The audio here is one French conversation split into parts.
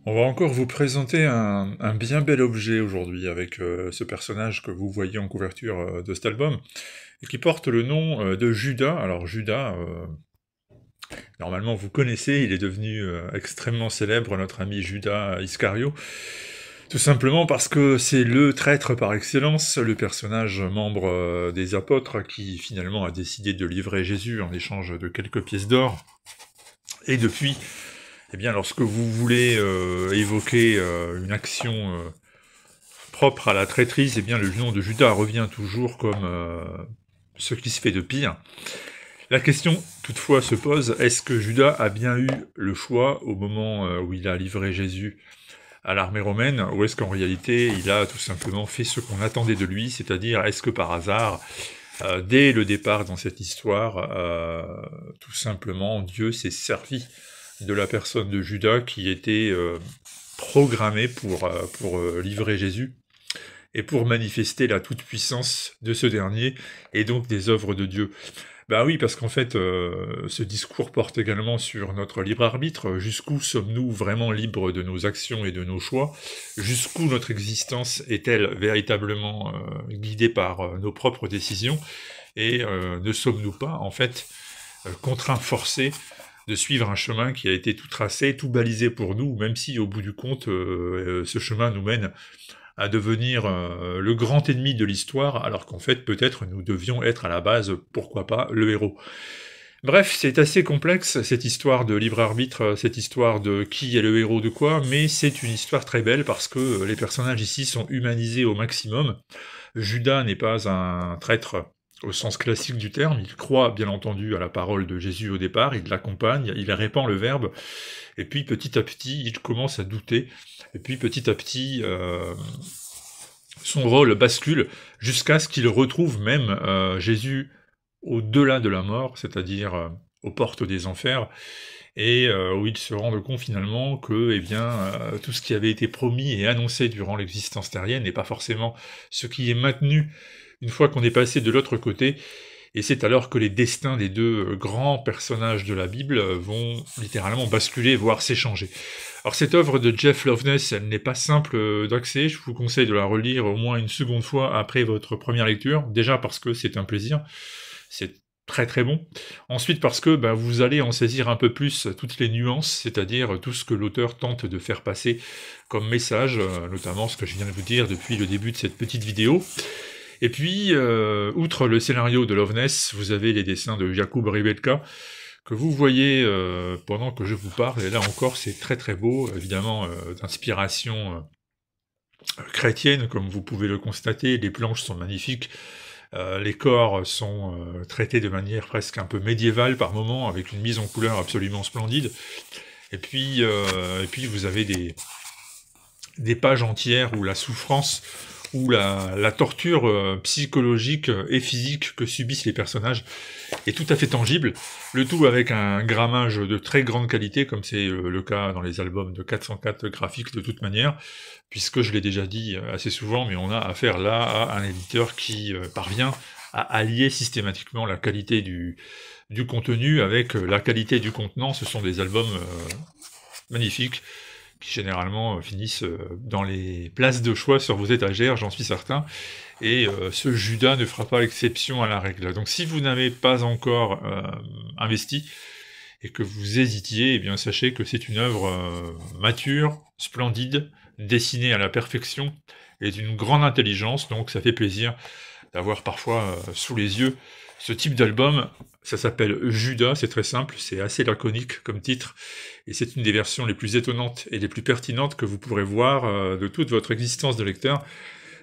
On va encore vous présenter un bien bel objet aujourd'hui avec ce personnage que vous voyez en couverture de cet album et qui porte le nom de Judas. Alors Judas, normalement vous connaissez, il est devenu extrêmement célèbre, notre ami Judas Iscario, tout simplement parce que c'est le traître par excellence, le personnage membre des apôtres qui finalement a décidé de livrer Jésus en échange de quelques pièces d'or. Et depuis, eh bien, lorsque vous voulez évoquer une action propre à la traîtrise, eh bien, le nom de Judas revient toujours comme ce qui se fait de pire. La question, toutefois, se pose, est-ce que Judas a bien eu le choix au moment où il a livré Jésus à l'armée romaine, ou est-ce qu'en réalité, il a tout simplement fait ce qu'on attendait de lui, c'est-à-dire, est-ce que par hasard, dès le départ dans cette histoire, tout simplement, Dieu s'est servi de la personne de Judas qui était programmé pour livrer Jésus et pour manifester la toute-puissance de ce dernier et donc des œuvres de Dieu. Bah oui, parce qu'en fait, ce discours porte également sur notre libre arbitre. Jusqu'où sommes-nous vraiment libres de nos actions et de nos choix? Jusqu'où notre existence est-elle véritablement guidée par nos propres décisions? Et ne sommes-nous pas, en fait, contraints, forcés de suivre un chemin qui a été tout tracé, tout balisé pour nous, même si au bout du compte, ce chemin nous mène à devenir le grand ennemi de l'histoire, alors qu'en fait, peut-être, nous devions être à la base, pourquoi pas, le héros. Bref, c'est assez complexe, cette histoire de libre arbitre, cette histoire de qui est le héros de quoi, mais c'est une histoire très belle parce que les personnages ici sont humanisés au maximum. Judas n'est pas un traître au sens classique du terme, il croit bien entendu à la parole de Jésus au départ, il l'accompagne, il répand le verbe, et puis petit à petit, il commence à douter, et puis petit à petit, son rôle bascule, jusqu'à ce qu'il retrouve même Jésus au-delà de la mort, c'est-à-dire aux portes des enfers, et où il se rend compte finalement que eh bien, tout ce qui avait été promis et annoncé durant l'existence terrienne n'est pas forcément ce qui est maintenu une fois qu'on est passé de l'autre côté, et c'est alors que les destins des deux grands personnages de la Bible vont littéralement basculer, voire s'échanger. Alors cette œuvre de Jeff Loveness, elle n'est pas simple d'accès, je vous conseille de la relire au moins une seconde fois après votre première lecture, déjà parce que c'est un plaisir, c'est très très bon. Ensuite parce que vous allez en saisir un peu plus toutes les nuances, c'est-à-dire tout ce que l'auteur tente de faire passer comme message, notamment ce que je viens de vous dire depuis le début de cette petite vidéo. Et puis, outre le scénario de Loveness, vous avez les dessins de Jakub Rebelka, que vous voyez pendant que je vous parle, et là encore c'est très très beau, évidemment d'inspiration chrétienne, comme vous pouvez le constater, les planches sont magnifiques, les corps sont traités de manière presque un peu médiévale par moments, avec une mise en couleur absolument splendide, et puis vous avez des pages entières où la souffrance, où la torture psychologique et physique que subissent les personnages est tout à fait tangible, le tout avec un grammage de très grande qualité, comme c'est le cas dans les albums de 404 graphiques de toute manière, puisque je l'ai déjà dit assez souvent, mais on a affaire là à un éditeur qui parvient à allier systématiquement la qualité du contenu avec la qualité du contenant. Ce sont des albums magnifiques, qui généralement finissent dans les places de choix sur vos étagères, j'en suis certain, et ce Judas ne fera pas exception à la règle. Donc si vous n'avez pas encore investi, et que vous hésitiez, eh bien sachez que c'est une œuvre mature, splendide, dessinée à la perfection, et d'une grande intelligence, donc ça fait plaisir d'avoir parfois sous les yeux ce type d'album. Ça s'appelle Judas, c'est très simple, c'est assez laconique comme titre, et c'est une des versions les plus étonnantes et les plus pertinentes que vous pourrez voir de toute votre existence de lecteur.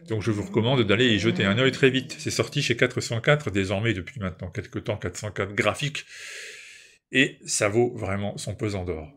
Donc je vous recommande d'aller y jeter un œil très vite. C'est sorti chez 404, désormais depuis maintenant quelques temps 404 graphiques, et ça vaut vraiment son pesant d'or.